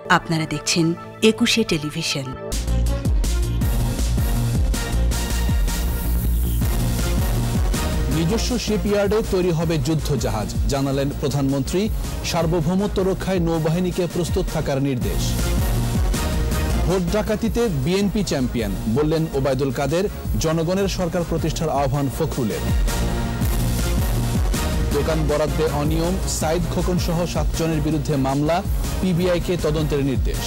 আপনারা দেখছেন একুশে টেলিভিশন। নিজস্ব শিপইয়ার্ডে তৈরি হবে যুদ্ধ জাহাজ, জানালেন প্রধানমন্ত্রী। সার্বভৌমত্ব রক্ষায় নৌবাহিনীকে প্রস্তুত থাকার নির্দেশ। ভোট ডাকাতিতে বিএনপি চ্যাম্পিয়ন, বললেন ওবায়দুল কাদের। জনগণের সরকার প্রতিষ্ঠার আহ্বান ফখরুলের। দোকান বরাদ্দে অনিয়ম, সাইদ খোকন সহ 7 জনের বিরুদ্ধে মামলা, পিবিআইকে তদন্তের নির্দেশ।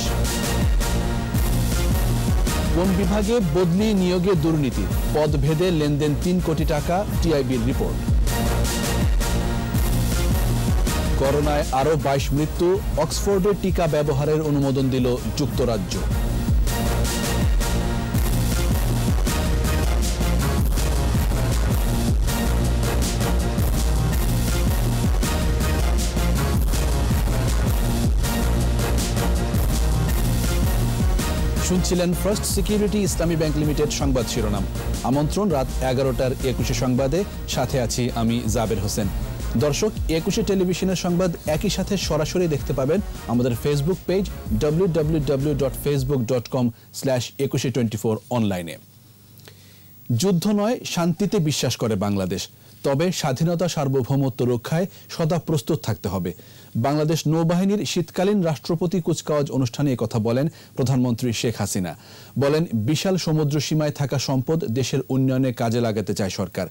কোন বিভাগে বদলি নিয়োগে দুর্নীতি, পদভেদে লেনদেন 3 কোটি টাকা, টিআইবির রিপোর্ট। করোনায় আরও 22 মৃত্যু, অক্সফোর্ডের টিকা ব্যবহারের অনুমোদন দিল যুক্তরাজ্য। শুনছিলেন ফার্স্ট সিকিউরিটি ইসলামী ব্যাংক লিমিটেড সংবাদ শিরোনাম। আমন্ত্রণ রাত 11টার একুশে সংবাদে, সাথে আছি আমি জাবের হোসেন। দর্শক, একুশে টেলিভিশনের সংবাদ একই সাথে সরাসরি দেখতে পাবেন আমাদের ফেসবুক পেজ www.facebook.com/2124 অনলাইনে। যুদ্ধ নয়, শান্তিতে বিশ্বাস করে বাংলাদেশ, তবে স্বাধীনতা সার্বভৌমত্ব রক্ষায় সদা প্রস্তুত থাকতে হবে। বাংলাদেশ নৌবাহিনীর শীতকালীন রাষ্ট্রপতি কুচকাওয়াজ অনুষ্ঠানে কথা বলেন প্রধানমন্ত্রী শেখ হাসিনা। বলেন, বিশাল সমুদ্র সীমায় থাকা সম্পদ দেশের উন্নয়নে কাজে লাগাতে চায় সরকার।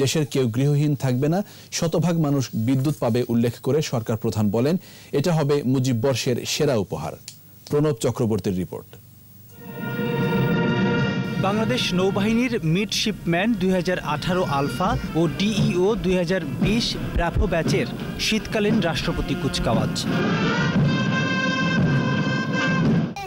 দেশের কেউ গৃহহীন থাকবে না, শতভাগ মানুষ বিদ্যুৎ পাবে উল্লেখ করে সরকার প্রধান বলেন, এটা হবে মুজিব বর্ষের সেরা উপহার। প্রণব চক্রবর্তীর রিপোর্ট। বাংলাদেশ নৌবাহিনীর মিডশিপম্যান 2018 আলফা ও ডিইও 2020 ব্রাভো ব্যাচের শীতকালীন রাষ্ট্রপতি কুচকাওয়াজ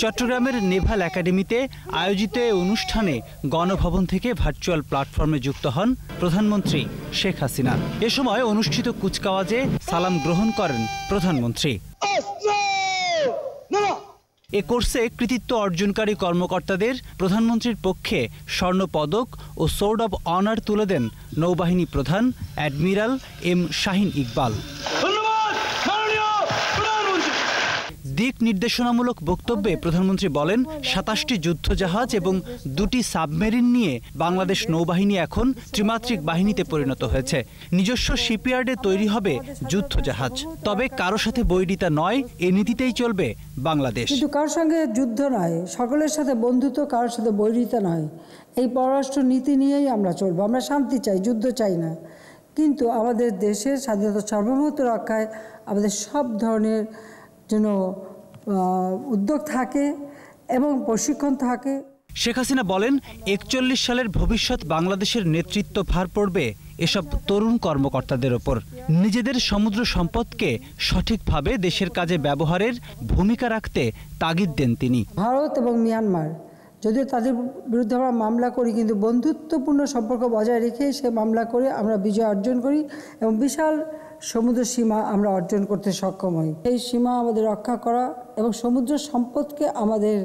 চট্টগ্রামের নেভাল একাডেমিতে আয়োজিত এই অনুষ্ঠানে গণভবন থেকে ভার্চুয়াল প্ল্যাটফর্মে যুক্ত হন প্রধানমন্ত্রী শেখ হাসিনা। এ সময় অনুষ্ঠিত কুচকাওয়াজে সালাম গ্রহণ করেন প্রধানমন্ত্রী। এ কোর্সে কৃতিত্ব অর্জনকারী কর্মকর্তাদের প্রধানমন্ত্রীর পক্ষে স্বর্ণপদক ও সোর্ড অব অনার তুলে দেন নৌবাহিনী প্রধান অ্যাডমিরাল এম শাহিন ইকবাল। দিক নির্দেশনামূলক বক্তব্যে প্রধানমন্ত্রী বলেন, 27টি যুদ্ধজাহাজ এবং 2টি সাবমেরিন নিয়ে বাংলাদেশ নৌবাহিনী এখন ত্রিমাত্রিক বাহিনীতে পরিণত হয়েছে। নিজস্ব শিপইয়ার্ডে তৈরি হবে যুদ্ধজাহাজ, তবে কারো সাথে বৈরিতা নয়, এ নীতিতেই চলবে বাংলাদেশ। কিন্তু কারোর সঙ্গে যুদ্ধ নয়, সকলের সাথে বন্ধুত্ব, কারোর সাথে বৈরিতা নয়। এই পররাষ্ট্র নীতি নিয়েই আমরা চলবো। আমরা শান্তি চাই, যুদ্ধ চাই না। কিন্তু আমাদের দেশের স্বাধীনতা সার্বভৌমত্ব রক্ষায় আমাদের সব ধরনের যেন উদ্যোগ থাকে এবং প্রশিক্ষণ থাকে। শেখ হাসিনা বলেন, 41 সালের ভবিষ্যৎ বাংলাদেশের নেতৃত্ব ভার পড়বে এসব তরুণ কর্মকর্তাদের ওপর। নিজেদের সমুদ্র সম্পদকে সঠিকভাবে দেশের কাজে ব্যবহারের ভূমিকা রাখতে তাগিদ দেন তিনি। ভারত এবং মিয়ানমার, যদিও তাদের বিরুদ্ধে আমরা মামলা করি, কিন্তু বন্ধুত্বপূর্ণ সম্পর্ক বজায় রেখে সে মামলা করে আমরা বিজয় অর্জন করি এবং বিশাল সমুদ্র সীমা আমরা অর্জন করতে সক্ষম হই। এই সীমা আমাদের রক্ষা করা এবং সমুদ্র সম্পদকে আমাদের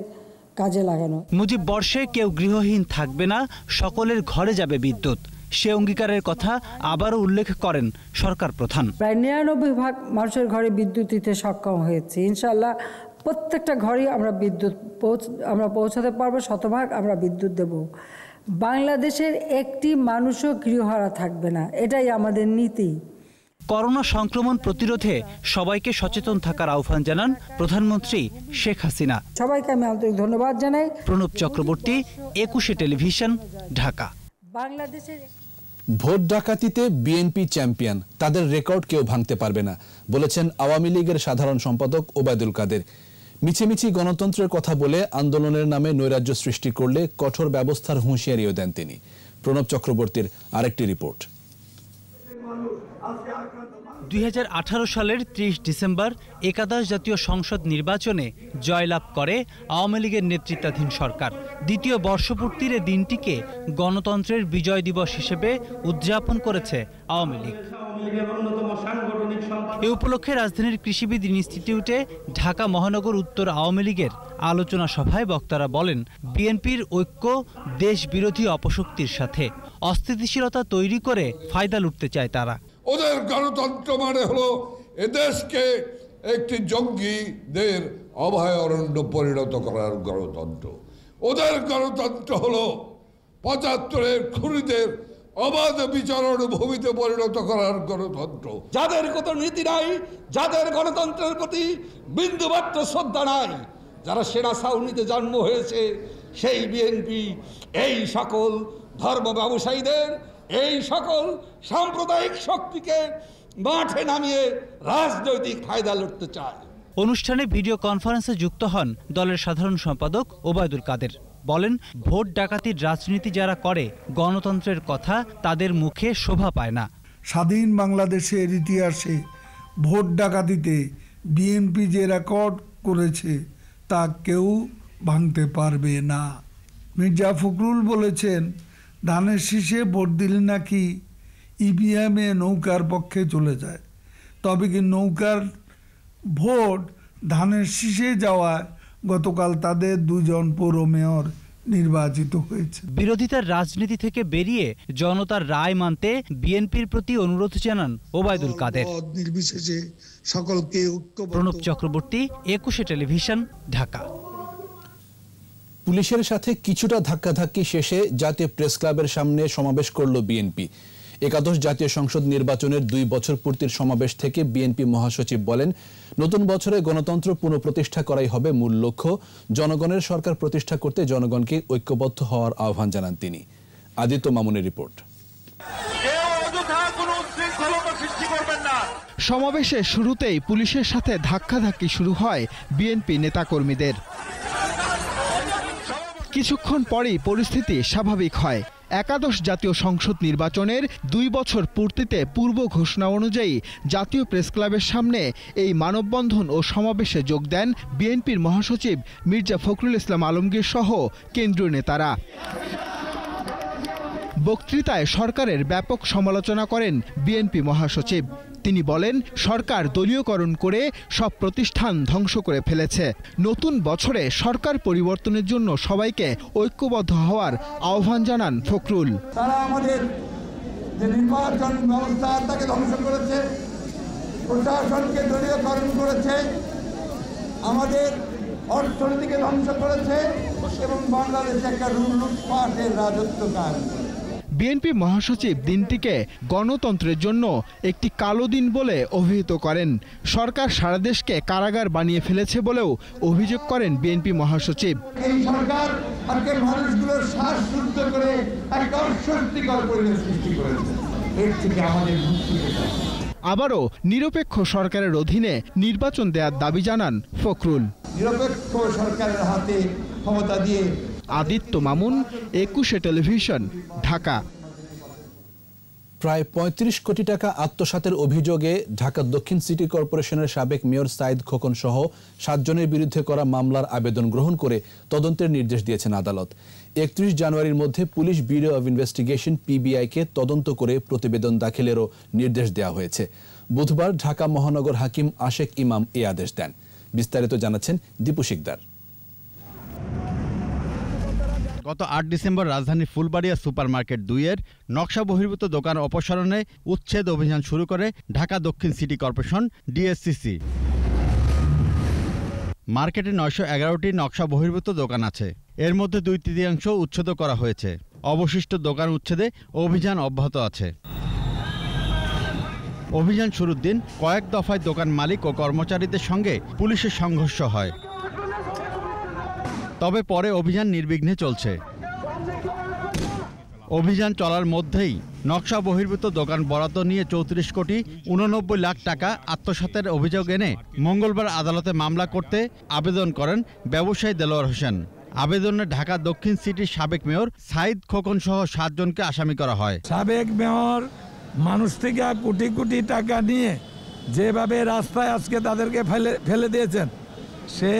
কাজে লাগানো। মুজিব বর্ষে কেউ গৃহহীন থাকবে না, সকলের ঘরে যাবে বিদ্যুৎ। সে অঙ্গীকারের কথা আবারও উল্লেখ করেন সরকার প্রধান। প্রায় 99% মানুষের ঘরে বিদ্যুৎ দিতে সক্ষম হয়েছে। ইনশাআল্লাহ প্রত্যেকটা ঘরেই আমরা বিদ্যুৎ পৌঁছাতে পারবো, শতভাগ আমরা বিদ্যুৎ দেব। বাংলাদেশের একটি মানুষও গৃহহারা থাকবে না, এটাই আমাদের নীতি। করোনা সংক্রমণ প্রতিরোধে সবাইকে সচেতন থাকার আহ্বান জানান প্রধানমন্ত্রী শেখ হাসিনা। সবাইকে আমি আন্তরিক ধন্যবাদ জানাই। প্রণব চক্রবর্তী, একুশে টেলিভিশন, ঢাকা। বাংলাদেশের ভোট ডাকাতিতে বিএনপি চ্যাম্পিয়ন, তাদের রেকর্ড কেউ ভাঙতে পারবে না, বলেছেন আওয়ামী লীগের সাধারণ সম্পাদক ওবায়দুল কাদের। মিছিমিছি গণতন্ত্রের কথা বলে আন্দোলনের নামে নৈরাজ্য সৃষ্টি করলে কঠোর ব্যবস্থার হুঁশিয়ারিও দেন তিনি। প্রণব চক্রবর্তীর আরেকটি রিপোর্ট। 2018 সালের 30 ডিসেম্বর একাদশ জাতীয় সংসদ নির্বাচনে জয়লাভ করে আওয়ামী লীগের নেতৃত্বাধীন সরকার। দ্বিতীয় বর্ষপূর্তির এ দিনটিকে গণতন্ত্রের বিজয় দিবস হিসেবে উদযাপন করেছে আওয়ামী লীগ। এ উপলক্ষে রাজধানীর কৃষিবিদ ইনস্টিটিউটে ঢাকা মহানগর উত্তর আওয়ামী লীগের আলোচনা সভায় বক্তারা বলেন, বিএনপির ঐক্য দেশ বিরোধী অপশক্তির সাথে অস্থিতিশীলতা তৈরি করে ফায়দা লুটতে চায় তারা। ওদের গণতন্ত্র মানে হলো এদেশকে একটি জঙ্গিদের অভয়ারণ্য পরিণত করার গণতন্ত্র। ওদের গণতন্ত্র হলো ৭৫-এর খুনিদের অবাধ বিচরণ ভূমিতে পরিণত করার গণতন্ত্র। যাদের কত নীতি নাই, যাদের গণতন্ত্রের প্রতি বিন্দুমাত্র শ্রদ্ধা নাই, যারা সেনা ছাউনিতে জন্ম হয়েছে, সেই বিএনপি এই সকল ধর্ম ব্যবসায়ীদের, এই সকল সাম্প্রদায়িক শক্তিকে মাঠে নামিয়ে রাজনৈতিক ফায়দা লুটতে চায়। অনুষ্ঠানে ভিডিও কনফারেন্সে যুক্ত হন দলের সাধারণ সম্পাদক ওবায়দুল কাদের। বলেন, ভোট ডাকাতির রাজনীতি যারা করে গণতন্ত্রের কথা তাদের মুখে শোভা পায় না। স্বাধীন বাংলাদেশের ইতিহাসে ভোট ডাকাতিতে বিএনপি যে রেকর্ড করেছে তা কেউ ভাঙতে পারবে না। মির্জা ফখরুল বলেছেন, ধানের শীষে ভোট দিলে নাকি ইভিএমে নৌকার পক্ষে চলে যায়। তবে কি নৌকার ভোট ধানের শীষে যাওয়ায় গতকাল তাদের 2 জন পৌর মেয়র নির্বাচিত হয়েছে। বিরোধিতার রাজনীতি থেকে বেরিয়ে জনতার রায় মানতে বিএনপির প্রতি অনুরোধ জানান ওবায়দুল কাদের। নির্বিশেষে সকলকে প্রণব চক্রবর্তী, 21 টেলিভিশন, ঢাকা। পুলিশের সাথে কিছুটা ধাক্কাধাক্কি শেষে জাতীয় প্রেস ক্লাবের সামনে সমাবেশ করল বিএনপি। 11 জাতীয় সংসদ নির্বাচনের 2 বছর পূর্তির সমাবেশ থেকে বিএনপি মহাসচিব বলেন, নতুন বছরে গণতন্ত্র পুনঃপ্রতিষ্ঠা করাই হবে মূল লক্ষ্য। জনগণের সরকার প্রতিষ্ঠা করতে জনগণকে ঐক্যবদ্ধ হওয়ার আহ্বান জানান তিনি। আদিত্য মামুনের রিপোর্ট। সমাবেশের শুরুতেই পুলিশের সাথে ধাক্কাধাক্কি শুরু হয় বিএনপি নেতাকর্মীদের। কিছুক্ষণ পরেই পরিস্থিতি স্বাভাবিক হয়। 11 জাতীয় সংসদ নির্বাচনের 2 বছর পূর্তিতে পূর্ব ঘোষণা অনুযায়ী জাতীয় প্রেস ক্লাবের সামনে এই মানববন্ধন ও সমাবেশে যোগ দেন বিএনপির মহাসচিব মির্জা ফখরুল ইসলাম আলমগীর সহ কেন্দ্রীয় নেতারা। বক্তৃতায় সরকারের ব্যাপক সমালোচনা করেন বিএনপি মহাসচিব। তিনি বলেন, সরকার দলীয়করণ করে সব প্রতিষ্ঠান ধ্বংস করে ফেলেছে। নতুন বছরে সরকার পরিবর্তনের জন্য সবাইকে ঐক্যবদ্ধ হওয়ার আহ্বান জানান ফখরুল। তারা আমাদের যে নির্বাচন ব্যবস্থা তাকে ধ্বংস করেছে, প্রশাসনকে দলীয়করণ করেছে, আমাদের অর্থনীতিকে ধ্বংস করেছে এবং বাংলাদেশে একটা লুটপাটের রাজত্ব কায়েম করেছে। বিএনপি মহাসচিব দিনটিকে গণতন্ত্রের জন্য একটি কালো দিন বলে অভিহিত করেন। সরকার সারা দেশকে কারাগার বানিয়ে ফেলেছে বলেও অভিযোগ করেন বিএনপি মহাসচিব। এই সরকার আজকের মানুষগুলোর শ্বাসরুদ্ধ করে একটা অস্বস্তিকর পরিবেশ সৃষ্টি করেছে। এর থেকে আমাদের মুক্তি পেতে হবে। আবারও নিরপেক্ষ সরকারের অধীনে নির্বাচন দেওয়ার দাবি জানান ফখরুল। নিরপেক্ষ সরকারের হাতে ক্ষমতা দিয়ে। আদিত্য মামুন, 21 টেলিভিশন, ঢাকা। প্রায় 35 কোটি টাকা আত্মসাতের অভিযোগে ঢাকা দক্ষিণ সিটি কর্পোরেশনের সাবেক মেয়র সাইদ খোকন সহ 7 জনের বিরুদ্ধে করা মামলার আবেদন গ্রহণ করে তদন্তের নির্দেশ দিয়েছেন আদালত। 31 জানুয়ারির মধ্যে পুলিশ ব্যুরো অব ইনভেস্টিগেশন PBI-কে তদন্ত করে প্রতিবেদন দাখিলেরও নির্দেশ দেওয়া হয়েছে। বুধবার ঢাকা মহানগর হাকিম আশেক ইমাম এই আদেশ দেন। বিস্তারিত জানাচ্ছেন দীপু শিকদার। গত 8 ডিসেম্বর রাজধানীর ফুলবাড়িয়া সুপারমার্কেট 2-এর নকশা বহির্ভূত দোকান অপসারণে উচ্ছেদ অভিযান শুরু করে ঢাকা দক্ষিণ সিটি কর্পোরেশন DSCC। মার্কেটে 911টি নকশা বহির্ভূত দোকান আছে। এর মধ্যে 2/3 উচ্ছেদ করা হয়েছে। অবশিষ্ট দোকান উচ্ছেদে অভিযান অব্যাহত আছে। অভিযান শুরুর দিন কয়েক দফায় দোকান মালিক ও কর্মচারীদের সঙ্গে পুলিশের সংঘর্ষ হয়। তবে পরে অভিযান নির্বিঘ্নে চলছে। অভিযান চলার মধ্যেই নকশা বহির্ভূত দোকান বরাদ্দ নিয়ে 34 কোটি 89 লাখ টাকা আত্মসাতের অভিযোগ এনে মঙ্গলবার আদালতে মামলা করতে আবেদন করেন ব্যবসায়ী দেলোয়ার হোসেন। আবেদনে ঢাকা দক্ষিণ সিটির সাবেক মেয়র সাইদ খোকন সহ 7 জনকে আসামি করা হয়। সাবেক মেয়র মানুষ থেকে কোটি কোটি টাকা নিয়ে যেভাবে রাস্তায় আজকে তাদেরকে ফেলে দিয়েছেন, সে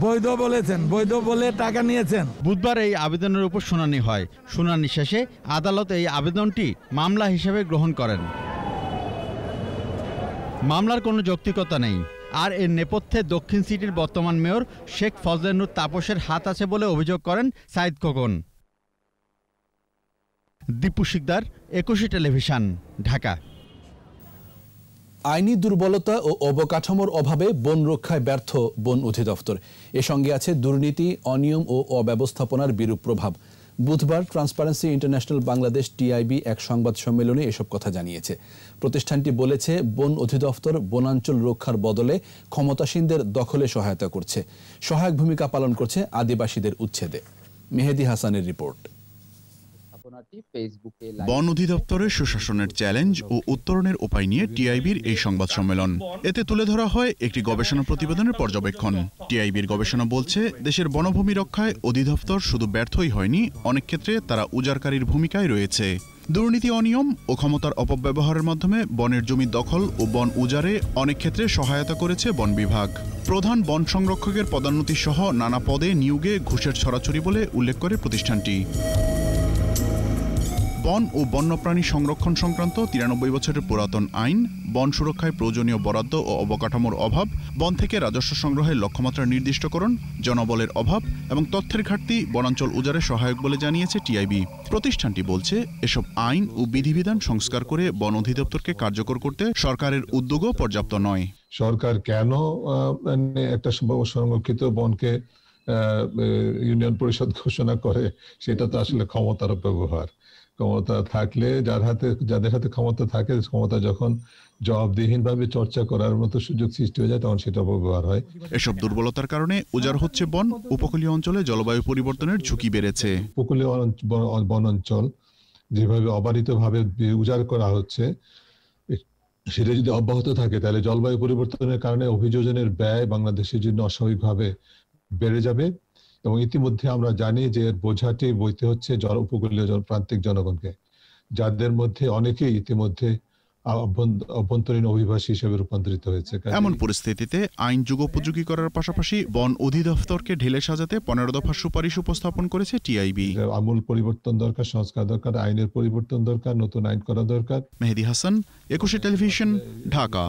বৈধ বলেছেন, বৈধ বলে টাকা নিয়েছেন। বুধবার এই আবেদনের উপর শুনানি হয়। শুনানি শেষে আদালত এই আবেদনটি মামলা হিসেবে গ্রহণ করেন। মামলার কোনো যৌক্তিকতা নেই। আর এর নেপথ্যে দক্ষিণ সিটির বর্তমান মেয়র শেখ ফজলেনুর তাপসের হাত আছে বলে অভিযোগ করেন সাইদ খোকন। দীপু শিকদার, 21 টেলিভিশন, ঢাকা। আইনি দুর্বলতা ও অবকাঠামোর অভাবে বন রক্ষায় ব্যর্থ বন অধিদপ্তর। এর সঙ্গে আছে দুর্নীতি, অনিয়ম ও অব্যবস্থাপনার বিরূপ প্রভাব। বুধবার ট্রান্সপারেন্সি ইন্টারন্যাশনাল বাংলাদেশ টিআইবি এক সংবাদ সম্মেলনে এসব কথা জানিয়েছে। প্রতিষ্ঠানটি বলেছে, বন অধিদপ্তর বনাঞ্চল রক্ষার বদলে ক্ষমতাসীনদের দখলে সহায়তা করছে, সহায়ক ভূমিকা পালন করছে আদিবাসীদের উচ্ছেদে। মেহেদী হাসানের রিপোর্ট। বন অধিদপ্তরের সুশাসনের চ্যালেঞ্জ ও উত্তরণের উপায় নিয়ে টিআইবির এই সংবাদ সম্মেলন। এতে তুলে ধরা হয় একটি গবেষণা প্রতিবেদনের পর্যবেক্ষণ। টিআইবির গবেষণা বলছে, দেশের বনভূমি রক্ষায় অধিদপ্তর শুধু ব্যর্থই হয়নি, অনেক ক্ষেত্রে তারা উজাড়কারীর ভূমিকায় রয়েছে। দুর্নীতি, অনিয়ম ও ক্ষমতার অপব্যবহারের মাধ্যমে বনের জমি দখল ও বন উজাড়ে অনেক ক্ষেত্রে সহায়তা করেছে বন বিভাগ। প্রধান বন সংরক্ষকের পদোন্নতি সহ নানা পদে নিয়োগে ঘুষের ছড়াছড়ি বলে উল্লেখ করে প্রতিষ্ঠানটি। বন ও বন্যপ্রাণী সংরক্ষণ সংক্রান্ত 93 বছরের পুরাতন আইন, বন সুরক্ষায় প্রয়োজনীয় বরাদ্দ ও অবকাঠামোর অভাব, বন থেকে রাজস্ব সংগ্রহের লক্ষ্যমাত্রা নির্দিষ্টকরণ, জনবলের অভাব এবং তথ্যের ঘাটতি বনাঞ্চল উজাড়ে সহায়ক বলে জানিয়েছে টিআইবি। প্রতিষ্ঠানটি বলছে, এসব আইন ও বিধিবিধান সংস্কার করে বন অধিদপ্তরকে কার্যকর করতে সরকারের উদ্যোগও পর্যাপ্ত নয়। সরকার কেন একটা সংরক্ষিত বনকে ইউনিয়ন পরিষদ ঘোষণা করে, সেটা তো আসলে ক্ষমতার ব্যবহার। ক্ষমতা থাকলে যাদের হাতে ক্ষমতা থাকে, ক্ষমতা যখন জবাবদিহিনভাবে চর্চা করার মতো সুযোগ সৃষ্টি হয়ে যায়, তখন সেটা অপব্যবহার হয়। এসব দুর্বলতার কারণে উজাড় হচ্ছে বন, উপকূলীয় অঞ্চলে জলবায়ু পরিবর্তনের ঝুঁকি বেড়েছে। উপকূলীয় বনাঞ্চল যেভাবে অবারিতভাবে উজাড় করা হচ্ছে, সেটা যদি অব্যাহত থাকে, তাহলে জলবায়ু পরিবর্তনের কারণে অভিযোজনের ব্যয় বাংলাদেশের জন্য অস্বাভাবিকভাবে বেড়ে যাবে। এবং ইতিমধ্যে আমরা জানি যে এর বোঝাটি বইতে হচ্ছে উপকূলীয় প্রান্তিক জনগণকে, যাদের মধ্যে অনেকেই ইতিমধ্যে অভ্যন্তরীণ অভিবাসী হিসেবে রূপান্তরিত হয়েছে। এমন পরিস্থিতিতে আইন যুগোপযোগী করার পাশাপাশি বন অধিদপ্তরকে ঢেলে সাজাতে 15 দফা সুপারিশ উপস্থাপন করেছে টিআইবি। আমূল পরিবর্তন দরকার, সংস্কার দরকার, আইনের পরিবর্তন দরকার, নতুন আইন করা দরকার। মেহেদী হাসান, 21 টেলিভিশন, ঢাকা।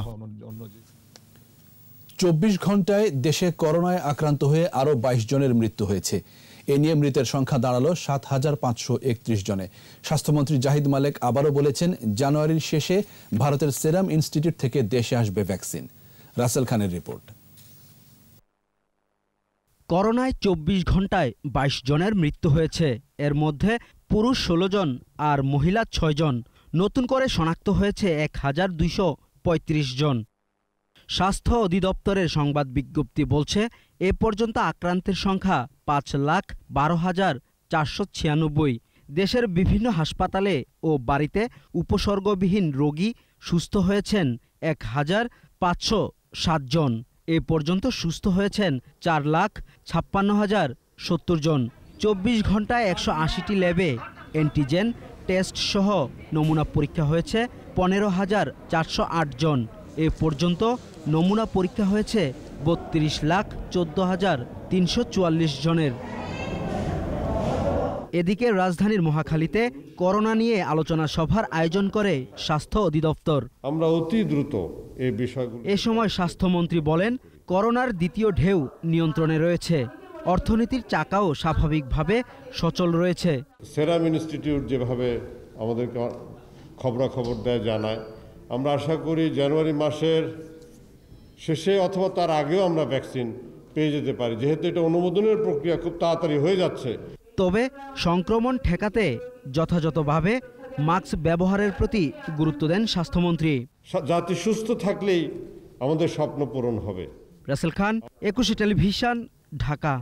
24 ঘন্টায় দেশে করোনায় আক্রান্ত হয়ে আরও 22 জনের মৃত্যু হয়েছে। এ নিয়ে মৃতের সংখ্যা দাঁড়ালো 7,531 জনে। স্বাস্থ্যমন্ত্রী জাহিদ মালেক আবারও বলেছেন, জানুয়ারির শেষে ভারতের সেরাম ইনস্টিটিউট থেকে দেশে আসবে ভ্যাকসিন। রাসেল খানের রিপোর্ট। করোনায় 24 ঘন্টায় 22 জনের মৃত্যু হয়েছে। এর মধ্যে পুরুষ 16 জন আর মহিলা 6 জন। নতুন করে শনাক্ত হয়েছে 1235 জন। স্বাস্থ্য অধিদপ্তরের সংবাদ বিজ্ঞপ্তি বলছে, এ পর্যন্ত আক্রান্তের সংখ্যা 5,12,496। দেশের বিভিন্ন হাসপাতালে ও বাড়িতে উপসর্গবিহীন রোগী সুস্থ হয়েছেন 1,507 জন। এ পর্যন্ত সুস্থ হয়েছেন 4,56,070 জন। 24 ঘন্টায় 180টি ল্যাবে অ্যান্টিজেন টেস্ট সহ নমুনা পরীক্ষা হয়েছে 15,408 জন। এ পর্যন্ত নমুনা পরীক্ষা হয়েছে 32,14,344 জনের। এদিকে রাজধানীর মহাখালীতে করোনা নিয়ে আলোচনা সভার আয়োজন করে স্বাস্থ্য অধিদপ্তর। আমরা অতি দ্রুত এই বিষয়গুলো। এ সময় স্বাস্থ্যমন্ত্রী বলেন, করোনার দ্বিতীয় ঢেউ নিয়ন্ত্রণে রয়েছে, অর্থনীতির চাকাও স্বাভাবিকভাবে সচল রয়েছে। সেরাম ইনস্টিটিউট যেভাবে আমাদেরকে খবরাখবর দেয়, জানায়, আমরা আশা করি জানুয়ারি মাসের শেষে অথবা তার আগেও আমরা ভ্যাকসিন পেয়ে যেতে পারি, যেহেতু এটা অনুমোদনের প্রক্রিয়া খুব তাড়াতাড়ি হয়ে যাচ্ছে। তবে সংক্রমণ ঠেকাতে যথাযথভাবে মাস্ক ব্যবহারের প্রতি গুরুত্ব দেন স্বাস্থ্যমন্ত্রী। জাতি সুস্থ থাকলেই আমাদের স্বপ্ন পূরণ হবে। রাসেল খান, 21 টেলিভিশন, ঢাকা।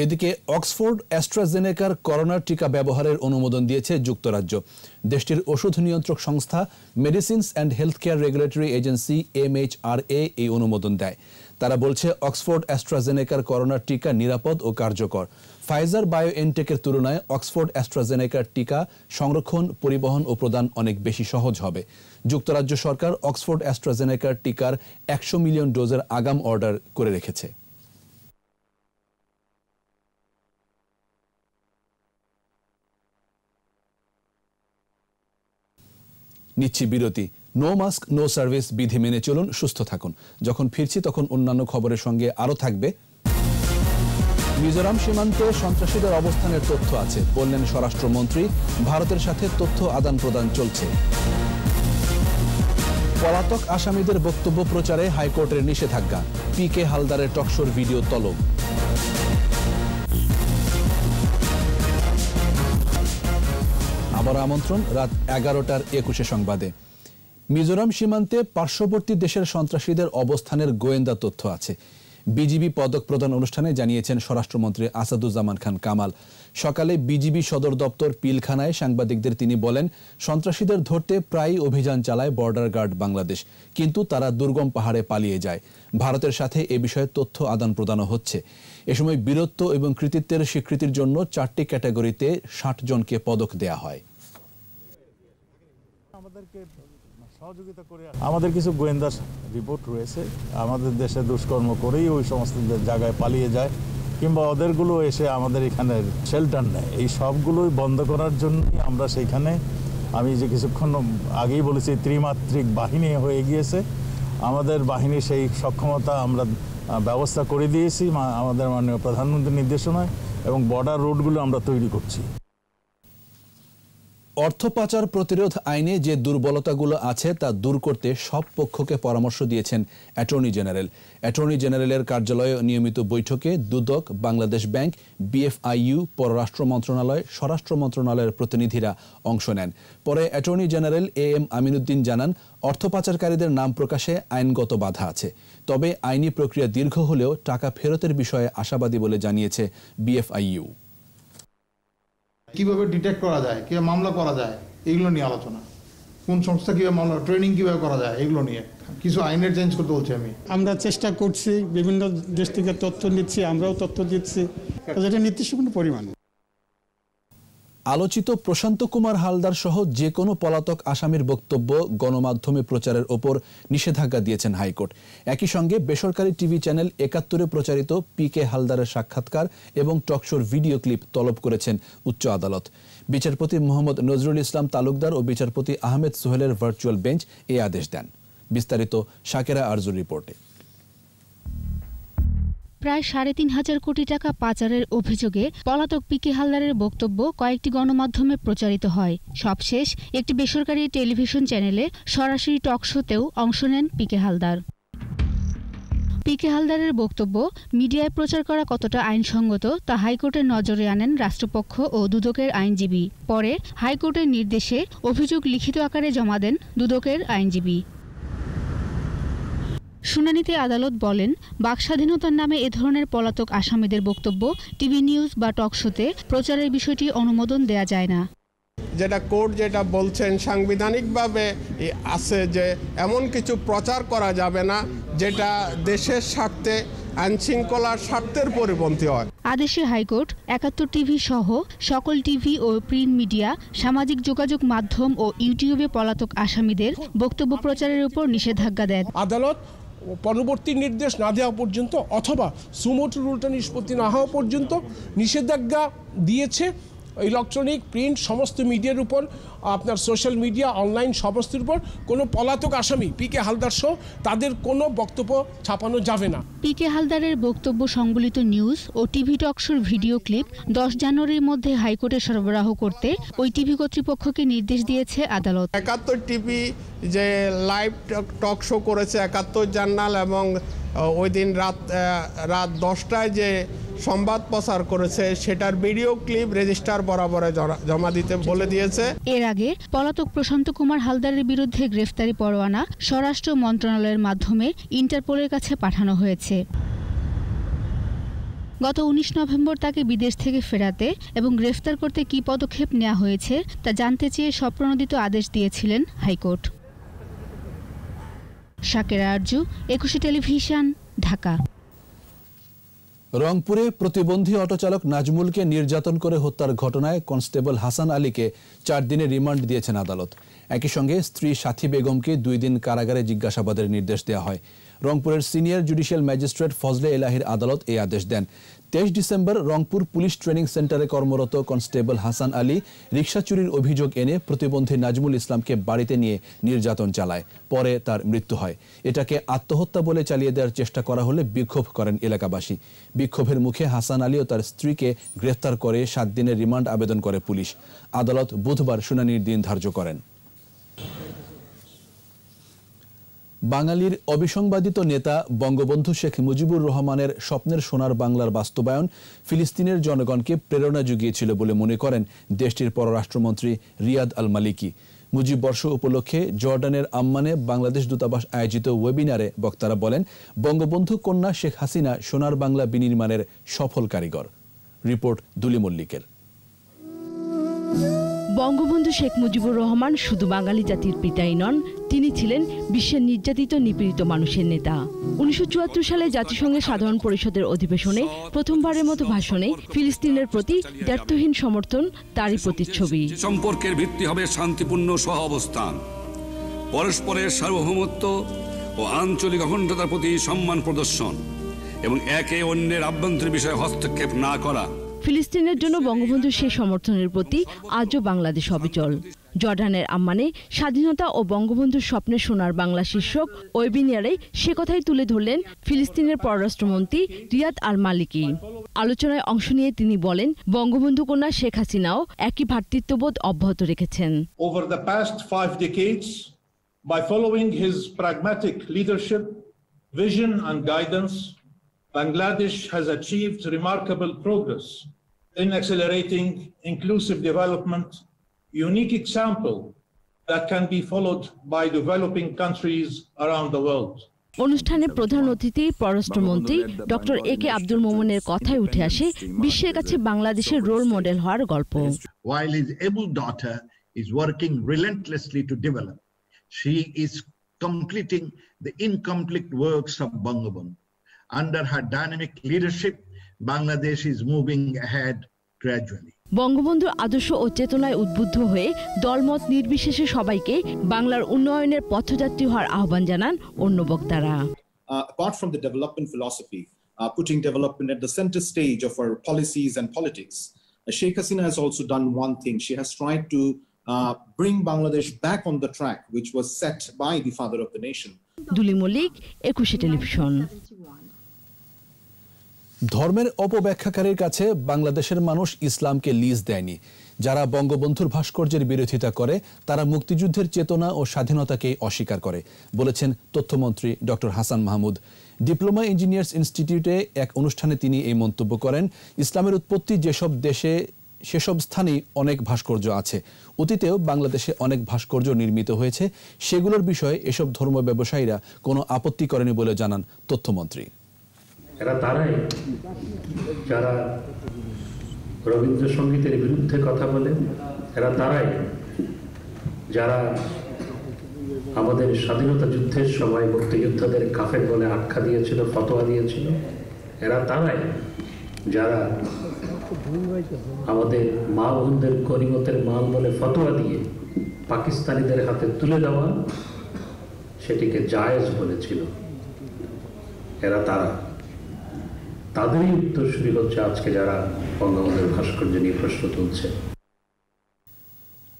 এদিকে অক্সফোর্ড অ্যাস্ট্রাজেনেকার করোনার টিকা ব্যবহারের অনুমোদন দিয়েছে যুক্তরাজ্য। দেশটির ওষুধ নিয়ন্ত্রক সংস্থা medicines and health care regulatory agency MHRA এই অনুমোদন দেয়। তারা বলছে, অক্সফোর্ড অ্যাস্ট্রাজেনেকার করোনার টিকা নিরাপদ ও কার্যকর। ফাইজার বায়োএনটেকের তুলনায় অক্সফোর্ড অ্যাস্ট্রাজেনেকার টিকা সংরক্ষণ, পরিবহন ও প্রদান অনেক বেশি সহজ হবে। যুক্তরাজ্য সরকার অক্সফোর্ড অ্যাস্ট্রাজেনেকার টিকার 100 মিলিয়ন ডোজের আগাম অর্ডার করে রেখেছে। নিচ্ছি বিরতি। নো মাস্ক নো সার্ভিস বিধি মেনে চলুন, সুস্থ থাকুন। যখন ফিরছি তখন অন্যান্য খবরের সঙ্গে আরও থাকবে। মিজোরাম সীমান্তে সন্ত্রাসীদের অবস্থানের তথ্য আছে, বললেন স্বরাষ্ট্রমন্ত্রী। ভারতের সাথে তথ্য আদান প্রদান চলছে। পলাতক আসামিদের বক্তব্য প্রচারে হাইকোর্টের নিষেধাজ্ঞা, পিকে হালদারের টকশোর ভিডিও তলব। আবার আমন্ত্রণ রাত 11টার 21 সংবাদে। মিজোরাম সীমান্তে পার্শ্ববর্তী দেশের সন্ত্রাসীদের অবস্থানের গোয়েন্দা তথ্য আছে। বিজিবি পদক প্রদান অনুষ্ঠানে জানিয়েছেন স্বরাষ্ট্রমন্ত্রী আসাদুজ্জামান খান কামাল। সকালে বিজিবি সদর দপ্তর পিলখানায় সাংবাদিকদের তিনি বলেন, সন্ত্রাসীদের ধরতে প্রায়ই অভিযান চালায় বর্ডার গার্ড বাংলাদেশ, কিন্তু তারা দুর্গম পাহাড়ে পালিয়ে যায়। ভারতের সাথে এ বিষয়ে তথ্য আদান প্রদানও হচ্ছে। এ সময় বীরত্ব এবং কৃতিত্বের স্বীকৃতির জন্য 4টি ক্যাটাগরিতে 60 জনকে পদক দেয়া হয়। আমাদের কিছু গোয়েন্দা রিপোর্ট রয়েছে, আমাদের দেশে দুষ্কর্ম করেই ওই সমস্ত জায়গায় পালিয়ে যায়, কিংবা ওদেরগুলো এসে আমাদের এখানে শেল্টার নেয়। এই সবগুলোই বন্ধ করার জন্য আমরা সেইখানে, আমি যে কিছুক্ষণ আগেই বলেছি, ত্রিমাত্রিক বাহিনী হয়ে গিয়েছে। আমাদের বাহিনীর সেই সক্ষমতা আমরা ব্যবস্থা করে দিয়েছি আমাদের মাননীয় প্রধানমন্ত্রীর নির্দেশনায়, এবং বর্ডার রোডগুলো আমরা তৈরি করছি। অর্থ পাচার প্রতিরোধ আইনে যে দুর্বলতাগুলো আছে তা দূর করতে সব পক্ষকে পরামর্শ দিয়েছেন অ্যাটর্নি জেনারেল। অ্যাটর্নি জেনারেলের কার্যালয়ে নিয়মিত বৈঠকে দুদক, বাংলাদেশ ব্যাংক, বিএফআইইউ, পররাষ্ট্র মন্ত্রণালয়, স্বরাষ্ট্র মন্ত্রণালয়ের প্রতিনিধিরা অংশ নেন। পরে অ্যাটর্নি জেনারেল AM আমিনুদ্দিন জানান, অর্থ পাচারকারীদের নাম প্রকাশে আইনগত বাধা আছে, তবে আইনি প্রক্রিয়া দীর্ঘ হলেও টাকা ফেরতের বিষয়ে আশাবাদী বলে জানিয়েছে বিএফআইইউ। কিভাবে ডিটেক্ট করা যায়, কিভাবে মামলা করা যায়, এগুলো নিয়ে আলোচনা। কোন সংস্থা কিভাবে মামলা, ট্রেনিং কিভাবে করা যায়, এগুলো নিয়ে কিছু আইনের চেঞ্জ করতে বলছি আমি। আমরা চেষ্টা করছি, বিভিন্ন দেশ থেকে তথ্য নিচ্ছি, আমরাও তথ্য দিচ্ছি, যেটা নির্দিষ্ট কোনো পরিমাণ। আলোচিত প্রশান্ত কুমার হালদার সহ যে কোনো পলাতক আসামির বক্তব্য গণমাধ্যমে প্রচারের ওপর নিষেধাজ্ঞা দিয়েছেন হাইকোর্ট। একই সঙ্গে বেসরকারি টিভি চ্যানেল 71-এ প্রচারিত পিকে হালদারের সাক্ষাৎকার এবং টকশোর ভিডিও ক্লিপ তলব করেছেন উচ্চ আদালত। বিচারপতি মোহাম্মদ নজরুল ইসলাম তালুকদার ও বিচারপতি আহমেদ সোহেলের ভার্চুয়াল বেঞ্চ এ আদেশ দেন। বিস্তারিত শাকেরা আরজুর রিপোর্টে। প্রায় ৩.৫ কোটি টাকা পাচারের অভিযোগে পলাতক পিকে হালদারের বক্তব্য কয়েকটি গণমাধ্যমে প্রচারিত হয়। সবশেষ একটি বেসরকারি টেলিভিশন চ্যানেলে সরাসরি টকশোতেও অংশ নেন পিকে হালদার। পিকে হালদারের বক্তব্য মিডিয়ায় প্রচার করা কতটা আইনসঙ্গত তা হাইকোর্টের নজরে আনেন রাষ্ট্রপক্ষ ও দুদকের আইনজীবী। পরে হাইকোর্টের নির্দেশে অভিযোগ লিখিত আকারে জমা দেন দুদকের আইনজীবী। শুনানিতে আদালত বলেন, বাকস্বাধীনতার নামে এ ধরনের পলাতক আসামিদের বক্তব্য টিভি নিউজ বা টকশোতে প্রচারের বিষয়টি অনুমোদন দেয়া যায় না। যেটা কোর্ট যেটা বলছেন সাংবিধানিকভাবে আছে যে এমন কিছু প্রচার করা যাবে না যেটা দেশের স্বার্থে, আইনশৃঙ্খলার স্বার্থের পরিপন্থী হয়। আদেশে হাইকোর্ট 71 টিভি সহ সকল টিভি ও প্রিন্ট মিডিয়া, সামাজিক যোগাযোগ মাধ্যম ও ইউটিউবে পলাতক আসামিদের বক্তব্য প্রচারের উপর নিষেধাজ্ঞা দেন। আদালত পরবর্তী নির্দেশ না দেওয়া পর্যন্ত অথবা সুমোটো রুলটা নিষ্পত্তি না হওয়া পর্যন্ত নিষেধাজ্ঞা দিয়েছে। ইলেকট্রনিক, প্রিন্ট সমস্ত মিডিয়ার উপর, আপনার সোশ্যাল মিডিয়া, অনলাইন সমস্তের উপর কোনো পলাতক আসামি পিকে হালদার সহ তাদের কোনো বক্তব্য ছাপানো যাবে না। পিকে হালদারের বক্তব্য সংবলিত নিউজ ও টিভি টকশোর ভিডিও ক্লিপ 10 জানুয়ারির মধ্যে হাইকোর্টে সরবরাহ করতে ওই টিভি কর্তৃপক্ষকে নির্দেশ দিয়েছে আদালত। 71 টিভি যে লাইভ টক শো করেছে 71 জার্নাল, এবং ওই দিন রাত 10টায় যে সংবাদ প্রচার করেছে সেটার ভিডিও ক্লিপ রেজিস্ট্রার বরাবরে জমা দিতে বলে দিয়েছে। এর আগে পলাতক প্রশান্ত কুমার হালদারের বিরুদ্ধে গ্রেফতারি পরোয়ানা স্বরাষ্ট্র মন্ত্রণালয়ের মাধ্যমে ইন্টারপোলের কাছে পাঠানো হয়েছে। গত 19 নভেম্বর তাকে বিদেশ থেকে ফেরাতে এবং গ্রেফতার করতে কী পদক্ষেপ নেওয়া হয়েছে তা জানতে চেয়ে স্বপ্রণোদিত আদেশ দিয়েছিলেন হাইকোর্ট। শাকেরা আরজু, 21 টেলিভিশন, ঢাকা। রংপুরে প্রতিবন্ধী অটোচালক নাজমুলকে নির্যাতন করে হত্যার ঘটনায় কনস্টেবল হাসান আলীকে 4 দিনের রিমান্ড দিয়েছেন আদালত। একই সঙ্গে স্ত্রী সাথী বেগমকে 2 দিন কারাগারে জিজ্ঞাসাবাদের নির্দেশ দেওয়া হয়। রংপুরের সিনিয়র জুডিশিয়াল ম্যাজিস্ট্রেট ফজলে এলাহির আদালত এই আদেশ দেন। 23 ডিসেম্বর রংপুর পুলিশ ট্রেনিং সেন্টারে কর্মরত কনস্টেবল হাসান আলী রিকশা চুরির অভিযোগ এনে প্রতিবন্ধী নাজমুল ইসলামকে বাড়িতে নিয়ে নির্যাতন চালায়। পরে তার মৃত্যু হয়। এটাকে আত্মহত্যা বলে চালিয়ে দেওয়ার চেষ্টা করা হলে বিক্ষোভ করেন এলাকাবাসী। বিক্ষোভের মুখে হাসান আলী ও তার স্ত্রীকে গ্রেফতার করে 7 দিনের রিমান্ড আবেদন করে পুলিশ। আদালত বুধবার শুনানির দিন ধার্য করেন। বাঙালির অবিসংবাদিত নেতা বঙ্গবন্ধু শেখ মুজিবুর রহমানের স্বপ্নের সোনার বাংলার বাস্তবায়ন ফিলিস্তিনের জনগণকে প্রেরণা জুগিয়েছিল বলে মনে করেন দেশটির পররাষ্ট্রমন্ত্রী রিয়াদ আল মালিকি। মুজিব বর্ষ উপলক্ষে জর্ডানের আম্মানে বাংলাদেশ দূতাবাস আয়োজিত ওয়েবিনারে বক্তারা বলেন, বঙ্গবন্ধু কন্যা শেখ হাসিনা সোনার বাংলা বিনির্মাণের সফল কারিগর। রিপোর্ট দুলি মল্লিকের। বঙ্গবন্ধু শেখ মুজিবুর রহমান শুধু বাঙালি জাতির পিতাই নন, তিনি ছিলেন বিশ্বের নির্যাতিত নিপীড়িত মানুষের নেতা। 1974 সালে জাতিসংঘের সাধারণ পরিষদের অধিবেশনে প্রথমবারের মতো ভাষণে ফিলিস্তিনের প্রতি দ্ব্যর্থহীন সমর্থন তারই প্রতিচ্ছবি। সম্পর্কের ভিত্তি হবে শান্তিপূর্ণ সহাবস্থান, পরস্পরের সার্বভৌমত্ব ও আঞ্চলিক অখণ্ডতার প্রতি সম্মান প্রদর্শন এবং একে অন্যের আভ্যন্তরীণ বিষয়ে হস্তক্ষেপ না করা। ফিলিস্তিনের জন্য বঙ্গবন্ধুর সেই সমর্থনের প্রতি আজও বাংলাদেশ অবিচল। জর্ডানের আম্মানে স্বাধীনতা ও বঙ্গবন্ধুর স্বপ্নের সোনার বাংলা শীর্ষক ওয়েবিনারে সে কথাই তুলে ধরলেন ফিলিস্তিনের পররাষ্ট্রমন্ত্রী রিয়াদ আল মালিকি। আলোচনায় অংশ নিয়ে তিনি বলেন, বঙ্গবন্ধু কন্যা শেখ হাসিনাও একই ভ্রাতৃত্ববোধ অব্যাহত রেখেছেন। Over the past 5 decades, by following his pragmatic leadership, vision and guidance, Bangladesh has achieved remarkable progress in accelerating inclusive development, a unique example that can be followed by developing countries around the world. অনুষ্ঠানে প্রধান অতিথি পররাষ্ট্রমন্ত্রী doctor একে আব্দুল মোমেনের কথায় উঠে আসে বিশ্বের কাছে বাংলাদেশের রোল মডেল হওয়ার গল্প। While his able daughter is working relentlessly to develop, she is completing the incomplete works of Bangabandhu. Under her dynamic leadership, Bangladesh is moving ahead gradually. বঙ্গবন্ধুর আদর্শ ও চেতনায় উদ্বুদ্ধ হয়ে দলমত নির্বিশেষে সবাইকে বাংলার উন্নয়নের পথযাত্রী হওয়ার আহ্বান জানান অন্য বক্তারা। Apart from the development philosophy, putting development at the center stage of our policies and politics, Sheikh Hasina has also done one thing. She has tried to bring Bangladesh back on the track which was set by the father of the nation. দুলি Mallick, 21 television. ধর্মের অপব্যাখ্যাকারীর কাছে বাংলাদেশের মানুষ ইসলামকে lease দেয়নি। যারা বঙ্গবন্ধুর ভাস্কর্যের বিরোধিতা করে তারা মুক্তিযুদ্ধের চেতনা ও স্বাধীনতাকে অস্বীকার করে বলেছেন তথ্যমন্ত্রী doctor Hasan Mahmud. Diploma engineers ইনস্টিটিউটে এক অনুষ্ঠানে তিনি এই মন্তব্য করেন। ইসলামের উৎপত্তি যেসব দেশে সেসব স্থানেই অনেক ভাস্কর্য আছে। অতীতেও বাংলাদেশে অনেক ভাস্কর্য নির্মিত হয়েছে, সেগুলোর বিষয়ে এসব ধর্ম ব্যবসায়ীরা কোনো আপত্তি করেনি বলে জানান তথ্যমন্ত্রী। এরা তারাই যারা রবীন্দ্রসঙ্গীতের বিরুদ্ধে কথা বলে, এরা তারাই যারা আমাদের স্বাধীনতা যুদ্ধের সময় মুক্তিযোদ্ধাদের কাফের বলে আখ্যা দিয়েছিল, ফতোয়া দিয়েছিল। এরা তারাই যারা আমাদের মা বোনদের গনিমতের মাল বলে ফতোয়া দিয়ে পাকিস্তানিদের হাতে তুলে দেওয়া সেটিকে জায়েজ বলেছিল। এরা তারা, তাদেরই উত্তরসূরি হচ্ছে আজকে যারা বঙ্গবন্ধুর ভাস্কর্য নিয়ে প্রশ্ন তুলছে।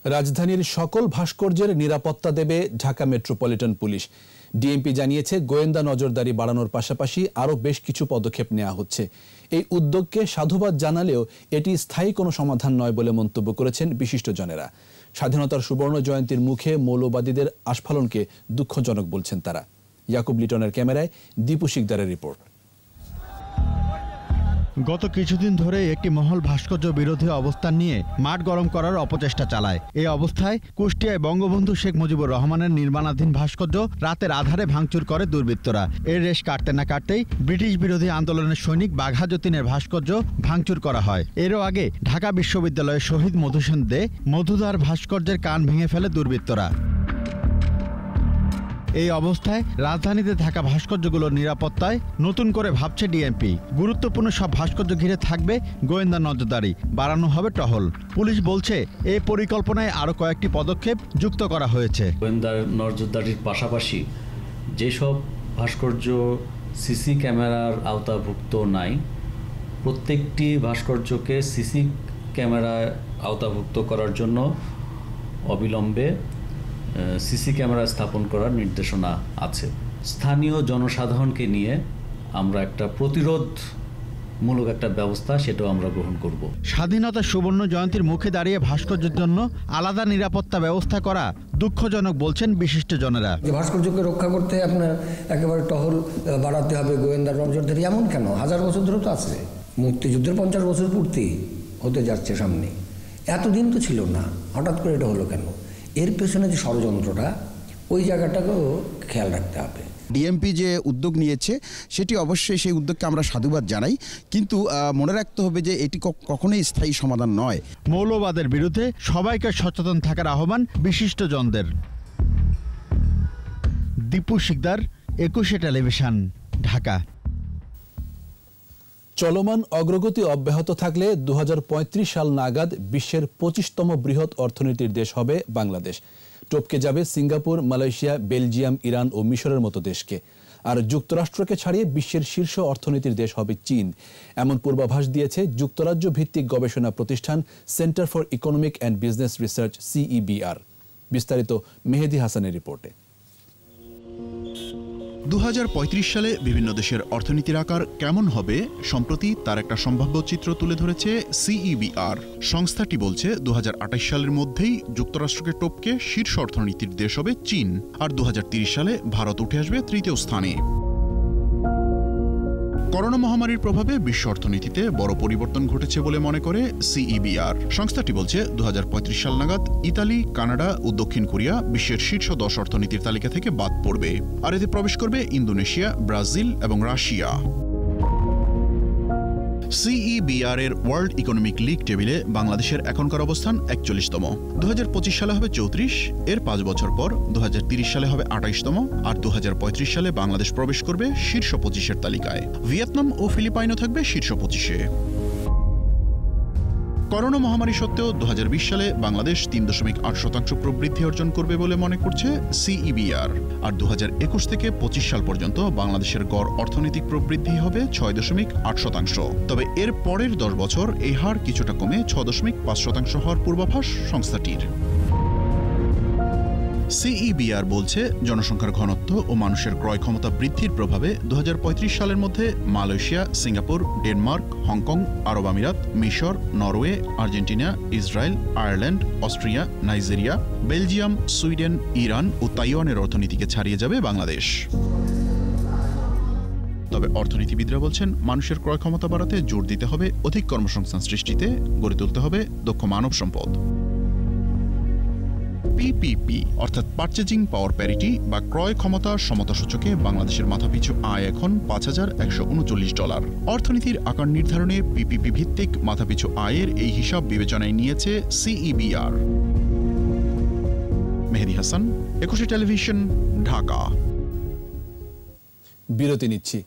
রাজধানীর সকল ভাস্কর্যের নিরাপত্তা দেবে ঢাকা মেট্রোপলিটন পুলিশ। ডিএমপি জানিয়েছে, গোয়েন্দা নজরদারি বাড়ানোর পাশাপাশি আরও বেশ কিছু পদক্ষেপ নেওয়া হচ্ছে। এই উদ্যোগকে সাধুবাদ জানালেও এটি স্থায়ী কোনো সমাধান নয় বলে মন্তব্য করেছেন বিশিষ্টজনেরা। স্বাধীনতার সুবর্ণ জয়ন্তীর মুখে মৌলবাদীদের আস্ফালনকে দুঃখজনক বলছেন তারা। ইয়াকুব লিটনের ক্যামেরায় দীপু শিকদারের রিপোর্ট। গত কিছুদিন ধরে একটি মহল ভাস্কর্য বিরোধী অবস্থান নিয়ে মাঠ গরম করার অপচেষ্টা চালায়। এই অবস্থায় কুষ্টিয়ায় বঙ্গবন্ধু শেখ মুজিবুর রহমানের নির্মাণাধীন ভাস্কর্য রাতের আধারে ভাঙচুর করে দুর্বৃত্তরা। এর রেশ কাটতে না কাটতেই ব্রিটিশ বিরোধী আন্দোলনের সৈনিক বাঘা যতীনের ভাস্কর্য ভাঙচুর করা হয়। এরও আগে ঢাকা বিশ্ববিদ্যালয়ের শহীদ মধুসূদন দে মধুদার ভাস্কর্যের কান ভেঙে ফেলে দুর্বৃত্তরা। এই অবস্থায় রাজধানীতে থাকা ভাস্কর্যগুলোর নিরাপত্তায় নতুন করে ভাবছে ডিএমপি। গুরুত্বপূর্ণ সব ভাস্কর্য ঘিরে থাকবে গোয়েন্দা নজরদারি, বাড়ানো হবে টহল। পুলিশ বলছে এই পরিকল্পনায় আরও কয়েকটি পদক্ষেপ যুক্ত করা হয়েছে। গোয়েন্দা নজরদারির পাশাপাশি যেসব ভাস্কর্য সিসি ক্যামেরার আওতাভুক্ত নাই, প্রত্যেকটি ভাস্কর্যকে সিসি ক্যামেরায় আওতাভুক্ত করার জন্য অবিলম্বে সিসি ক্যামেরা স্থাপন করার নির্দেশনা আছে। স্থানীয় জনসাধারণকে নিয়ে আমরা একটা প্রতিরোধমূলক একটা ব্যবস্থা সেটাও আমরা গ্রহণ করব। স্বাধীনতা সুবর্ণ জয়ন্তীর মুখে দাঁড়িয়ে ভাস্কর্যের জন্য আলাদা নিরাপত্তা ব্যবস্থা করা দুঃখজনক বলছেন বিশিষ্টজনেরা। ভাস্কর্যকে রক্ষা করতে আপনার একেবারে টহল বাড়াতে হবে, গোয়েন্দা নজরদারি, এমন কেন? 1000 বছর ধরে তো আছে। মুক্তিযুদ্ধের 50 বছর পূর্তি হতে যাচ্ছে সামনে, এতদিন তো ছিল না, হঠাৎ করে এটা হলো কেন? এর পেছনে যে ষড়যন্ত্রটা, ওই জায়গাটাকেও খেয়াল রাখতে হবে। ডিএমপি যে উদ্যোগ নিয়েছে সেটি অবশ্যই, সেই উদ্যোগকে আমরা সাধুবাদ জানাই, কিন্তু মনে রাখতে হবে যে এটি কখনোই স্থায়ী সমাধান নয়। মৌলবাদের বিরুদ্ধে সবাইকে সচেতন থাকার আহ্বান বিশিষ্টজনদের। দীপু শিকদার, 21 টেলিভিশন, ঢাকা। চলমান অগ্রগতি অব্যাহত থাকলে 2035 সাল নাগাদ বিশ্বের 25তম বৃহৎ অর্থনীতির দেশ হবে বাংলাদেশ। টপকে যাবে সিঙ্গাপুর, মালয়েশিয়া, বেলজিয়াম, ইরান ও মিশরের মতো দেশকে। আর যুক্তরাষ্ট্রকে ছাড়িয়ে বিশ্বের শীর্ষ অর্থনীতির দেশ হবে চীন, এমন পূর্বাভাস দিয়েছে যুক্তরাজ্য ভিত্তিক গবেষণা প্রতিষ্ঠান centre for economic and business research CEBR। বিস্তারিত মেহেদি হাসানের রিপোর্টে। 2035 সালে বিভিন্ন দেশের অর্থনীতির আকার কেমন হবে সম্প্রতি তার একটা সম্ভাব্য চিত্র তুলে ধরেছে CEBR। সংস্থাটি বলছে 2028 সালের মধ্যেই যুক্তরাষ্ট্রকে টপকে শীর্ষ অর্থনীতির দেশ হবে চীন, আর 2030 সালে ভারত উঠে আসবে তৃতীয় স্থানে। করোনা মহামারীর প্রভাবে বিশ্ব অর্থনীতিতে বড় পরিবর্তন ঘটেছে বলে মনে করে CEBR। সংস্থাটি বলছে 2035 সাল নাগাদ ইতালি, কানাডা ও দক্ষিণ কোরিয়া বিশ্বের শীর্ষ 10 অর্থনীতির তালিকা থেকে বাদ পড়বে, আর এতে প্রবেশ করবে ইন্দোনেশিয়া, ব্রাজিল এবং রাশিয়া। CEBR এর ওয়ার্ল্ড ইকোনমিক লিগ টেবিলে বাংলাদেশের এখনকার অবস্থান 41তম। 2025 সালে হবে 34, এর 5 বছর পর 2030 সালে হবে 28তম, আর 2035 সালে বাংলাদেশ প্রবেশ করবে শীর্ষ 25-এর তালিকায়। ভিয়েতনাম ও ফিলিপাইনও থাকবে শীর্ষ 25-এ। করোনা মহামারী সত্ত্বেও 2020 সালে বাংলাদেশ 3.8% প্রবৃদ্ধি অর্জন করবে বলে মনে করছে CEBR, আর 2021 থেকে 25 সাল পর্যন্ত বাংলাদেশের গড় অর্থনৈতিক প্রবৃদ্ধি হবে 6.8%। তবে এর পরের 10 বছর এই হার কিছুটা কমে 6.5% হওয়ার পূর্বাভাস সংস্থাটির। CEBR বলছে জনসংখ্যার ঘনত্ব ও মানুষের ক্রয় ক্ষমতা বৃদ্ধির প্রভাবে 2035 সালের মধ্যে মালয়েশিয়া, সিঙ্গাপুর, ডেনমার্ক, হংকং, আরব আমিরাত, মিশর, Norway, Argentina, Israel, Ireland, Austria, Nigeria, Belgium, Sweden, Iran ও তাইওয়ানের অর্থনীতিকে ছাড়িয়ে যাবে বাংলাদেশ। তবে অর্থনীতিবিদরা বলছেন মানুষের ক্রয় ক্ষমতা বাড়াতে জোর দিতে হবে অধিক কর্মসংস্থান সৃষ্টিতে, গড়ে তুলতে হবে দক্ষ মানব সম্পদ। PPP অর্থাৎ পারচেজিং পাওয়ার প্যারিটি বা ক্রয় ক্ষমতা সমতা সূচকে বাংলাদেশের মাথাপিছু আয় এখন $5,139। অর্থনীতির আকার নির্ধারণে PPP ভিত্তিক মাথাপিছু আয়ের এই হিসাব বিবেচনায় নিয়েছে CEBR। মেহেদি হাসান, 21 টেলিভিশন, ঢাকা। বিরতি নিচ্ছি।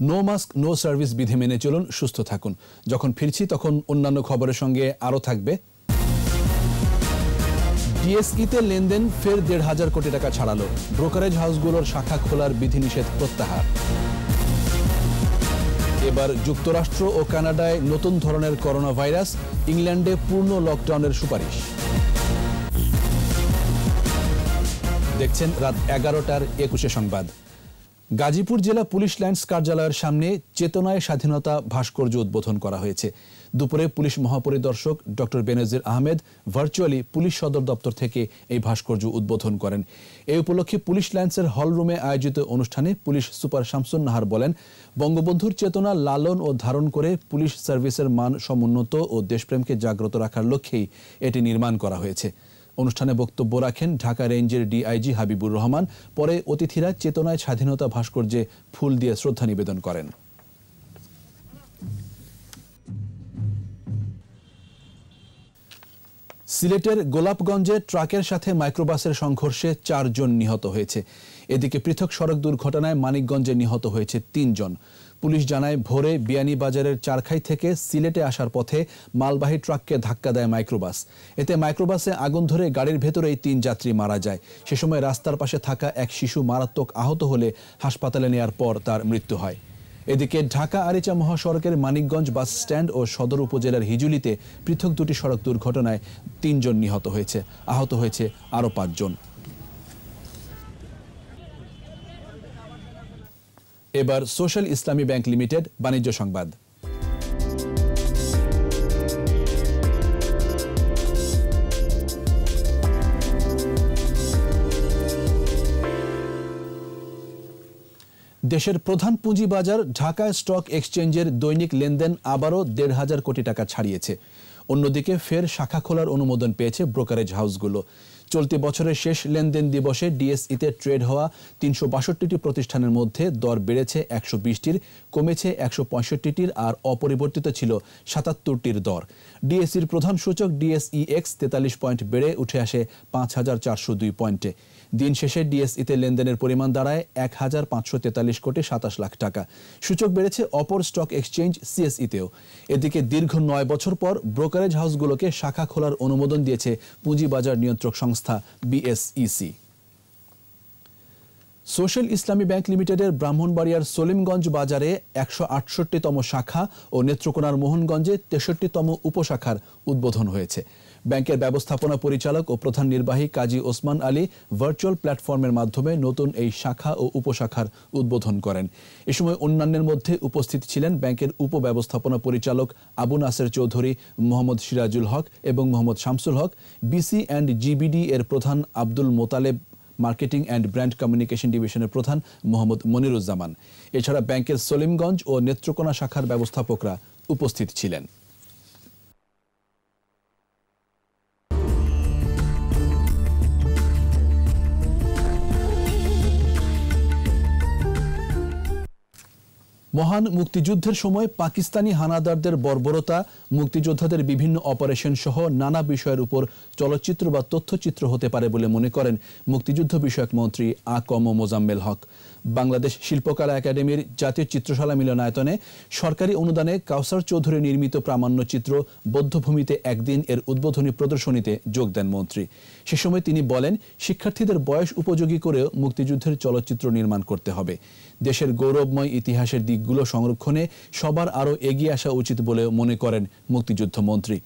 নো মাস্ক নো সার্ভিস বিধি মেনে চলুন, সুস্থ থাকুন। যখন ফিরছি তখন অন্যান্য খবরের সঙ্গে আরও থাকবে। ডিএসইতে লেনদেন ফের 1,500 কোটি টাকা ছাড়ালো। ব্রোকারেজ হাউসগুলোর শাখা খোলার বিধিনিষেধ প্রত্যাহার। এবার যুক্তরাষ্ট্র ও কানাডায় নতুন ধরনের করোনা ভাইরাস, ইংল্যান্ডে পূর্ণ লকডাউনের সুপারিশ। দেখছেন রাত 11টার 21 সংবাদ। গাজীপুর জেলা পুলিশ লাইন্স কার্যালয়ের সামনে চেতনায় স্বাধীনতা ভাস্কর্য উদ্বোধন করা হয়েছে। দুপুরে পুলিশ মহাপরিদর্শক ডক্টর বেনজির আহমেদ ভার্চুয়ালি পুলিশ সদর দপ্তর থেকে এই ভাস্কর্য উদ্বোধন করেন। এই উপলক্ষে পুলিশ লাইন্সের হলরুমে আয়োজিত অনুষ্ঠানে পুলিশ সুপার শামসুন নাহার বলেন, বঙ্গবন্ধুর চেতনা লালন ও ধারণ করে পুলিশ সার্ভিসের মান সমুন্নত ও দেশপ্রেমকে জাগ্রত রাখার লক্ষ্যেই এটি নির্মাণ করা হয়েছে। অনুষ্ঠানে বক্তব্য রাখেন ঢাকা রেঞ্জের ডিআইজি হাবিবুর রহমান। পরে অতিথিরা চেতনায় স্বাধীনতা ভাস্কর্যে ফুল দিয়ে শ্রদ্ধা নিবেদন করেন। সিলেটের গোলাপগঞ্জে ট্রাকের সাথে মাইক্রোবাসের সংঘর্ষে 4 জন নিহত হয়েছে। এদিকে পৃথক সড়ক দুর্ঘটনায় মানিকগঞ্জে নিহত হয়েছে 3 জন। পুলিশ জানায়, ভোরে বিয়ানীবাজারের চারখাই থেকে সিলেটে আসার পথে মালবাহী ট্রাককে ধাক্কা দেয় মাইক্রোবাস। এতে মাইক্রোবাসে আগুন ধরে গাড়ির ভেতরেই 3 যাত্রী মারা যায়। সে সময় রাস্তার পাশে থাকা এক শিশু মারাত্মক আহত হলে হাসপাতালে নেওয়ার পর তার মৃত্যু হয়। এদিকে ঢাকা আরিচা মহাসড়কের মানিকগঞ্জ বাস স্ট্যান্ড ও সদর উপজেলার হিজুলিতে পৃথক 2টি সড়ক দুর্ঘটনায় 3 জন নিহত হয়েছে, আহত হয়েছে আরও 5 জন। এবার সোশ্যাল ইসলামী ব্যাংক লিমিটেড বাণিজ্য সংবাদ। দেশের প্রধান পুঁজিবাজার ঢাকা স্টক এক্সচেঞ্জের দৈনিক লেনদেন আবারও 1,500 কোটি টাকা ছাড়িয়েছে। অন্যদিকে ফের শাখা খোলার অনুমোদন পেয়েছে ব্রোকারেজ হাউসগুলো। চলতি বছরের শেষ লেনদেন দিবসে ডিএসইতে ট্রেড হওয়া 362টি প্রতিষ্ঠানের মধ্যে দর বেড়েছে 120টির, কমেছে 165টির আর অপরিবর্তিত ছিল 77টির দর। ডিএসইর প্রধান সূচক ডিএসইএক্স 43 পয়েন্ট বেড়ে উঠে আসে 5,402 পয়েন্টে। দিন শেষে ডিএসইতে লেনদেনের পরিমাণ দাঁড়ায় 1,543 কোটি 27 লাখ টাকা। সূচক বেড়েছে অপর স্টক এক্সচেঞ্জ সিএসইতেও। এদিকে দীর্ঘ 9 বছর পর ব্রোকারেজ হাউসগুলোকে শাখা খোলার অনুমোদন দিয়েছে পুঁজিবাজার নিয়ন্ত্রক সংস্থা বিএসইসি। সোশ্যাল ইসলামী ব্যাংক লিমিটেডের ব্রাহ্মণবাড়িয়ার সলিমগঞ্জ বাজারে 168তম শাখা ও নেত্রকোনার মোহনগঞ্জে 63তম উপশাখার উদ্বোধন হয়েছে। ব্যাংকের ব্যবস্থাপনা পরিচালক ও প্রধান নির্বাহী কাজী ওসমান আলী ভার্চুয়াল প্ল্যাটফর্মের মাধ্যমে নতুন এই শাখা ও উপশাখার উদ্বোধন করেন। এ সময় অন্যান্যের মধ্যে উপস্থিত ছিলেন ব্যাংকের উপব্যবস্থাপনা পরিচালক আবু নাসের চৌধুরী, মোহাম্মদ সিরাজুল হক এবং মোহাম্মদ শামসুল হক, বিসি অ্যান্ড জিবিডি এর প্রধান Abdul Motaleb, marketing and brand communication ডিভিশনের প্রধান মোহাম্মদ মনিরুজ্জামান। এছাড়া ব্যাংকের সলিমগঞ্জ ও নেত্রকোনা শাখার ব্যবস্থাপকরা উপস্থিত ছিলেন। মহান মুক্তিযুদ্ধের সময় পাকিস্তানি হানাদারদের বর্বরতা, মুক্তিযোদ্ধাদের বিভিন্ন অপারেশন সহ নানা বিষয়ের উপর চলচ্চিত্র বা তথ্যচিত্র হতে পারে বলে মনে করেন মুক্তিযুদ্ধ বিষয়ক মন্ত্রী আ.ক.ম মোজাম্মেল হক। বাংলাদেশ শিল্পকলা একাডেমির জাতীয় চিত্রশালা মিলনায়তনে সরকারি অনুদানে কাউসার চৌধুরী নির্মিত প্রামাণ্যচিত্র বধ্যভূমিতে একদিন এর উদ্বোধনী প্রদর্শনীতে যোগ দেন মন্ত্রী। সে সময় তিনি বলেন, শিক্ষার্থীদের বয়স উপযোগী করেও মুক্তিযুদ্ধের চলচ্চিত্র নির্মাণ করতে হবে। দেশের গৌরবময় ইতিহাসের দিকগুলো সংরক্ষণে সবার আরও এগিয়ে আসা উচিত বলে মনে করেন মুক্তিযুদ্ধ মন্ত্রী।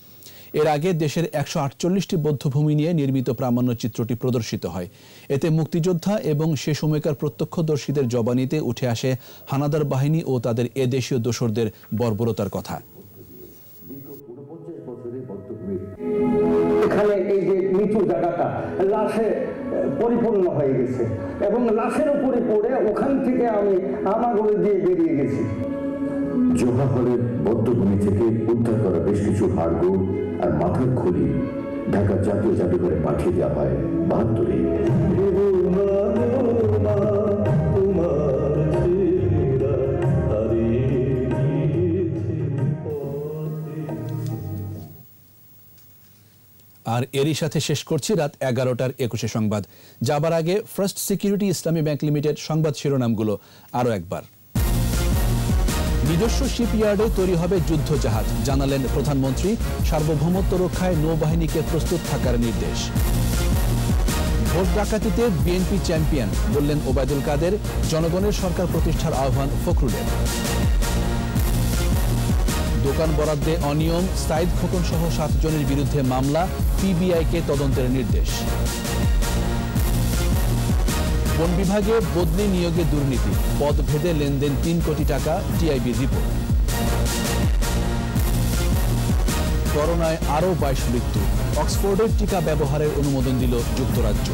এর আগে দেশের 148টি বধ্যভূমি নিয়ে নির্মিত প্রামাণ্যচিত্রটি প্রদর্শিত হয়। এতে মুক্তিযোদ্ধা এবং সে সময়কার প্রত্যক্ষদর্শীদের জবানিতে উঠে আসে হানাদার বাহিনী ও তাদের এদেশীয় দোসরদের বর্বরতার কথা। এখানে এই যে নিচু জায়গাটা লাশে পরিপূর্ণ হয়ে গেছে এবং লাশের উপরে পড়ে ওখান থেকে আমি আমাগুলো দিয়ে বেরিয়ে গেছি। জোহা হলের বদ্ধভূমি থেকে উদ্ধার করা বেশ কিছু হাড়গোড় আর মাথার খুলি ঢাকা জাতীয় জাদুঘরে পাঠিয়ে দেওয়া হয় 72-এ। আর এরই সাথে শেষ করছি রাত 11টার 21 সংবাদ। যাবার আগে ফার্স্ট সিকিউরিটি ইসলামী ব্যাংক লিমিটেড সংবাদ শিরোনামগুলো আরও একবার। নিজস্ব শিপইয়ার্ডে তৈরি হবে যুদ্ধ জাহাজ, জানালেন প্রধানমন্ত্রী। সার্বভৌমত্ব রক্ষায় নৌবাহিনীকে প্রস্তুত থাকার নির্দেশ। ভোট ডাকাতিতে বিএনপি চ্যাম্পিয়ন, বললেন ওবায়দুল কাদের। জনগণের সরকার প্রতিষ্ঠার আহ্বান ফখরুলের। দোকান বরাদ্দে অনিয়ম, সাইদ খোকন সহ 7 জনের বিরুদ্ধে মামলা, পিবিআইকে তদন্তের নির্দেশ। বন বিভাগে বদলি নিয়োগে দুর্নীতি, পদভেদে লেনদেন 3 কোটি টাকা, টিআইবির রিপোর্ট। করোনায় আরও 22 মৃত্যু, অক্সফোর্ডের টিকা ব্যবহারের অনুমোদন দিল যুক্তরাজ্য।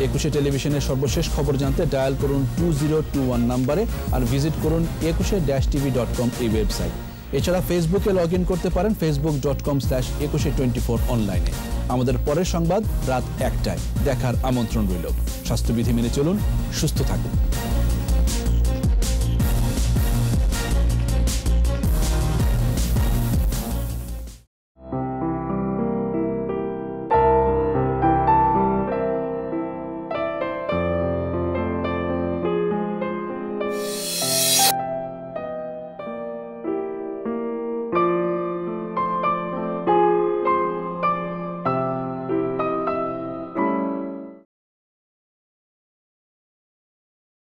একুশে টেলিভিশনের সর্বশেষ খবর জানতে ডায়াল করুন 2021 নম্বরে আর ভিজিট করুন ekushe-tv.com এই ওয়েবসাইট। এছাড়া ফেসবুকে লগ ইন করতে পারেন facebook.com/ekushe24 অনলাইনে। আমাদের পরের সংবাদ রাত 1টায় দেখার আমন্ত্রণ রইল। স্বাস্থ্যবিধি মেনে চলুন, সুস্থ থাকুন।